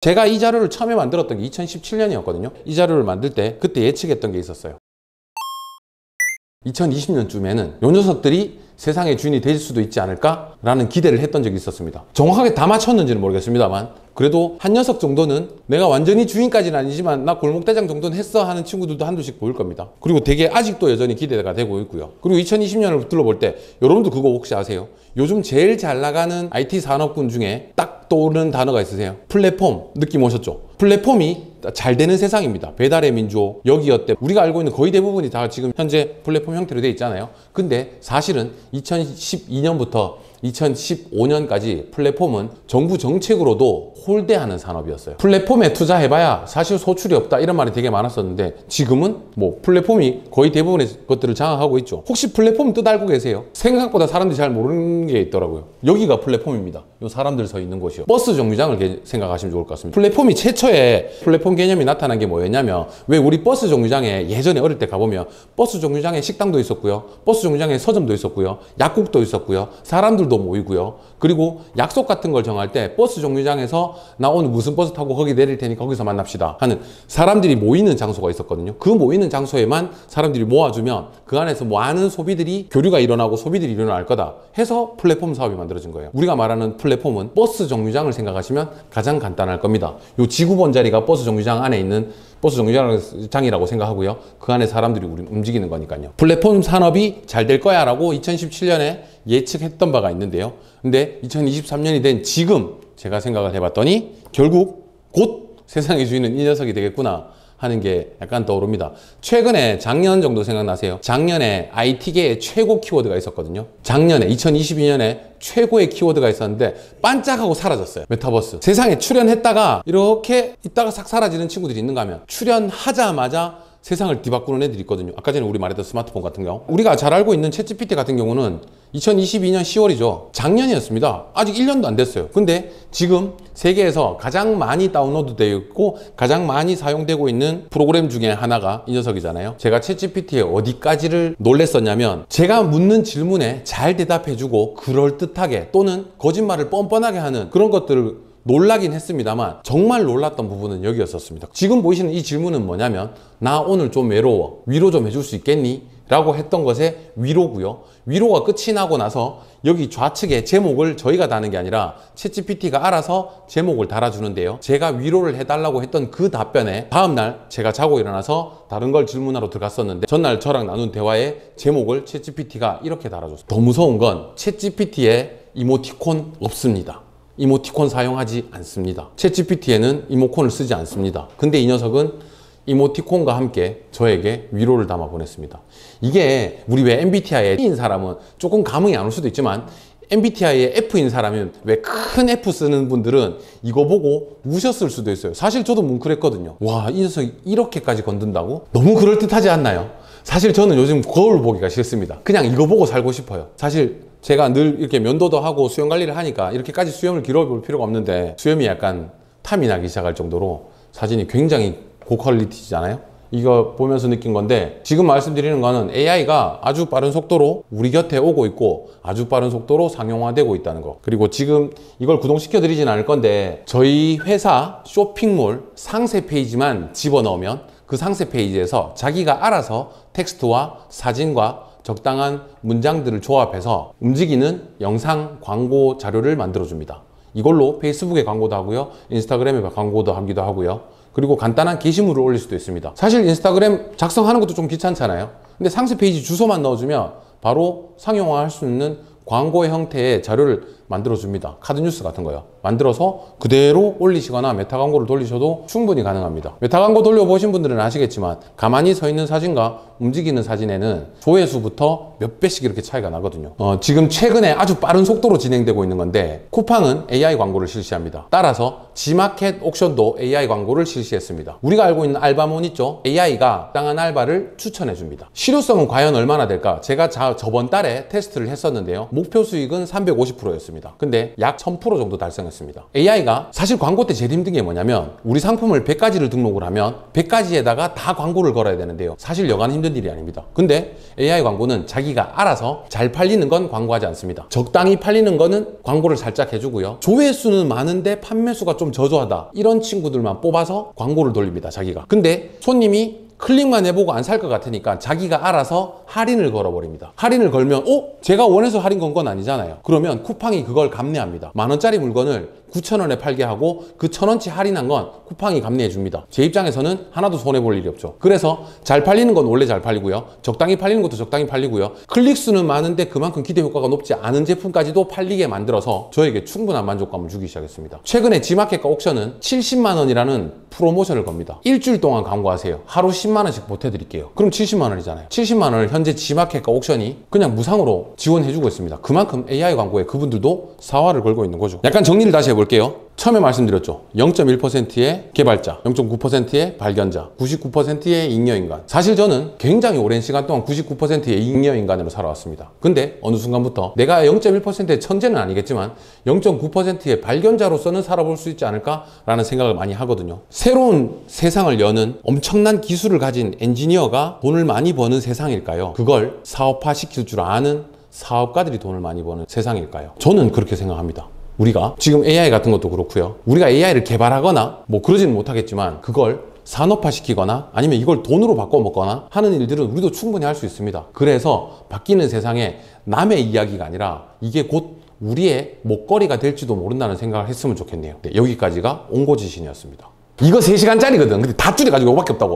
제가 이 자료를 처음에 만들었던 게 2017년이었거든요. 이 자료를 만들 때 그때 예측했던 게 있었어요. 2020년쯤에는 요 녀석들이 세상의 주인이 될 수도 있지 않을까라는 기대를 했던 적이 있었습니다. 정확하게 다 맞췄는지는 모르겠습니다만 그래도 한 녀석 정도는 내가 완전히 주인까지는 아니지만 나 골목대장 정도는 했어 하는 친구들도 한두씩 보일 겁니다. 그리고 되게 아직도 여전히 기대가 되고 있고요. 그리고 2020년을 둘러볼 때 여러분도 그거 혹시 아세요? 요즘 제일 잘 나가는 IT 산업군 중에 딱 떠오르는 단어가 있으세요? 플랫폼 느낌 오셨죠? 플랫폼이 잘 되는 세상입니다. 배달의 민족, 여기어때 우리가 알고 있는 거의 대부분이 다 지금 현재 플랫폼 형태로 되어 있잖아요. 근데 사실은 2012년부터 2015년까지 플랫폼은 정부 정책으로도 홀대하는 산업이었어요. 플랫폼에 투자해봐야 사실 소출이 없다 이런 말이 되게 많았었는데 지금은 뭐 플랫폼이 거의 대부분의 것들을 장악하고 있죠. 혹시 플랫폼 뜻 알고 계세요? 생각보다 사람들이 잘 모르는 게 있더라고요. 여기가 플랫폼입니다. 요 사람들 서 있는 곳이요. 버스 정류장을 생각하시면 좋을 것 같습니다. 플랫폼이 최초에 플랫폼 개념이 나타난 게 뭐였냐면 왜 우리 버스 정류장에 예전에 어릴 때 가보면 버스 정류장에 식당도 있었고요. 버스 정류장에 서점도 있었고요. 약국도 있었고요. 사람들도 모이고요. 그리고 약속 같은 걸 정할 때 버스 정류장에서 나 오늘 무슨 버스 타고 거기 내릴 테니까 거기서 만납시다 하는 사람들이 모이는 장소가 있었거든요. 그 모이는 장소에만 사람들이 모아주면 그 안에서 많은 소비들이 교류가 일어나고 소비들이 일어날 거다 해서 플랫폼 사업이 만들어진 거예요. 우리가 말하는 플랫폼은 버스 정류장을 생각하시면 가장 간단할 겁니다. 요 지구본 자리가 버스 정류장 안에 있는 버스 정류장이라고 생각하고요. 그 안에 사람들이 움직이는 거니까요. 플랫폼 산업이 잘 될 거야 라고 2017년에 예측했던 바가 있는데요. 근데 2023년이 된 지금 제가 생각을 해봤더니 결국 곧 세상의 주인은 이 녀석이 되겠구나 하는 게 약간 떠오릅니다. 최근에 작년 정도 생각나세요? 작년에 IT계의 최고 키워드가 있었거든요. 작년에 2022년에 최고의 키워드가 있었는데 반짝하고 사라졌어요. 메타버스. 세상에 출연했다가 이렇게 있다가 싹 사라지는 친구들이 있는가 하면 출연하자마자 세상을 뒤바꾸는 애들이 있거든요. 아까 전에 우리 말했던 스마트폰 같은 경우. 우리가 잘 알고 있는 챗GPT 같은 경우는 2022년 10월이죠. 작년이었습니다. 아직 1년도 안 됐어요. 근데 지금 세계에서 가장 많이 다운로드 되어 있고 가장 많이 사용되고 있는 프로그램 중에 하나가 이 녀석이잖아요. 제가 챗GPT에 어디까지를 놀랬었냐면 제가 묻는 질문에 잘 대답해주고 그럴듯하게 또는 거짓말을 뻔뻔하게 하는 그런 것들을 놀라긴 했습니다만 정말 놀랐던 부분은 여기였었습니다. 지금 보이시는 이 질문은 뭐냐면 나 오늘 좀 외로워. 위로 좀 해줄 수 있겠니? 라고 했던 것의 위로고요. 위로가 끝이 나고 나서 여기 좌측에 제목을 저희가 다는 게 아니라 챗GPT가 알아서 제목을 달아주는데요. 제가 위로를 해달라고 했던 그 답변에 다음날 제가 자고 일어나서 다른 걸 질문하러 들어갔었는데 전날 저랑 나눈 대화의 제목을 챗GPT가 이렇게 달아줬어요. 더 무서운 건 챗GPT에 이모티콘 없습니다. 이모티콘 사용하지 않습니다. 챗GPT에는 이모콘을 쓰지 않습니다. 근데 이 녀석은 이모티콘과 함께 저에게 위로를 담아 보냈습니다. 이게 우리 왜 MBTI에 T인 사람은 조금 감흥이 안 올 수도 있지만 MBTI에 F인 사람은 왜 큰 F 쓰는 분들은 이거 보고 우셨을 수도 있어요. 사실 저도 뭉클했거든요. 와, 이 녀석이 이렇게까지 건든다고? 너무 그럴듯하지 않나요? 사실 저는 요즘 거울 보기가 싫습니다. 그냥 이거 보고 살고 싶어요. 사실 제가 늘 이렇게 면도도 하고 수염 관리를 하니까 이렇게까지 수염을 길어볼 필요가 없는데 수염이 약간 탐이 나기 시작할 정도로 사진이 굉장히 고퀄리티잖아요. 이거 보면서 느낀 건데 지금 말씀드리는 거는 AI가 아주 빠른 속도로 우리 곁에 오고 있고 아주 빠른 속도로 상용화되고 있다는 거. 그리고 지금 이걸 구동시켜 드리진 않을 건데 저희 회사 쇼핑몰 상세 페이지만 집어넣으면 그 상세 페이지에서 자기가 알아서 텍스트와 사진과 적당한 문장들을 조합해서 움직이는 영상 광고 자료를 만들어 줍니다. 이걸로 페이스북에 광고도 하고요. 인스타그램에 광고도 하기도 하고요. 그리고 간단한 게시물을 올릴 수도 있습니다. 사실 인스타그램 작성하는 것도 좀 귀찮잖아요. 근데 상세 페이지 주소만 넣어주면 바로 상용화할 수 있는 광고의 형태의 자료를 만들어줍니다. 카드뉴스 같은 거요. 만들어서 그대로 올리시거나 메타 광고를 돌리셔도 충분히 가능합니다. 메타 광고 돌려보신 분들은 아시겠지만 가만히 서 있는 사진과 움직이는 사진에는 조회수부터 몇 배씩 이렇게 차이가 나거든요. 지금 최근에 아주 빠른 속도로 진행되고 있는 건데 쿠팡은 AI 광고를 실시합니다. 따라서 지마켓 옥션도 AI 광고를 실시했습니다. 우리가 알고 있는 알바몬 있죠? AI가 땅한 알바를 추천해 줍니다. 실효성은 과연 얼마나 될까? 제가 저번 달에 테스트를 했었는데요. 목표 수익은 350%였습니다. 달성했습니다. 근데 약 1000% 정도 달성했습니다. AI가 사실 광고 때 제일 힘든 게 뭐냐면 우리 상품을 100가지를 등록을 하면 100가지에다가 다 광고를 걸어야 되는데요. 사실 여간 힘든 일이 아닙니다. 근데 AI 광고는 자기가 알아서 잘 팔리는 건 광고하지 않습니다. 적당히 팔리는 거는 광고를 살짝 해주고요. 조회수는 많은데 판매수가 좀 저조하다. 이런 친구들만 뽑아서 광고를 돌립니다. 자기가. 근데 손님이 클릭만 해보고 안 살 것 같으니까 자기가 알아서 할인을 걸어버립니다. 할인을 걸면 제가 원해서 할인 건 건 아니잖아요. 그러면 쿠팡이 그걸 감내합니다. 10,000원짜리 물건을 9,000원에 팔게 하고 그 1,000원치 할인한 건 쿠팡이 감내해 줍니다. 제 입장에서는 하나도 손해볼 일이 없죠. 그래서 잘 팔리는 건 원래 잘 팔리고요. 적당히 팔리는 것도 적당히 팔리고요. 클릭수는 많은데 그만큼 기대 효과가 높지 않은 제품까지도 팔리게 만들어서 저에게 충분한 만족감을 주기 시작했습니다. 최근에 지마켓과 옥션은 70만 원이라는 프로모션을 겁니다. 일주일 동안 광고하세요. 하루 10만 원씩 보태드릴게요. 그럼 70만 원이잖아요. 70만 원을 현재 지마켓과 옥션이 그냥 무상으로 지원해주고 있습니다. 그만큼 AI 광고에 그분들도 사활을 걸고 있는 거죠. 약간 정리를 다시 해볼게요. 처음에 말씀드렸죠. 0.1%의 개발자, 0.9%의 발견자, 99%의 잉여인간. 사실 저는 굉장히 오랜 시간 동안 99%의 잉여인간으로 살아왔습니다. 근데 어느 순간부터 내가 0.1%의 천재는 아니겠지만 0.9%의 발견자로서는 살아볼 수 있지 않을까라는 생각을 많이 하거든요. 새로운 세상을 여는 엄청난 기술을 가진 엔지니어가 돈을 많이 버는 세상일까요? 그걸 사업화시킬 줄 아는 사업가들이 돈을 많이 버는 세상일까요? 저는 그렇게 생각합니다. 우리가 지금 AI 같은 것도 그렇고요. 우리가 AI를 개발하거나 뭐 그러지는 못하겠지만 그걸 산업화시키거나 아니면 이걸 돈으로 바꿔 먹거나 하는 일들은 우리도 충분히 할 수 있습니다. 그래서 바뀌는 세상에 남의 이야기가 아니라 이게 곧 우리의 먹거리가 될지도 모른다는 생각을 했으면 좋겠네요. 네, 여기까지가 옹고지신이었습니다. 이거 3시간짜리거든. 근데 다 줄여가지고 이거밖에 없다고.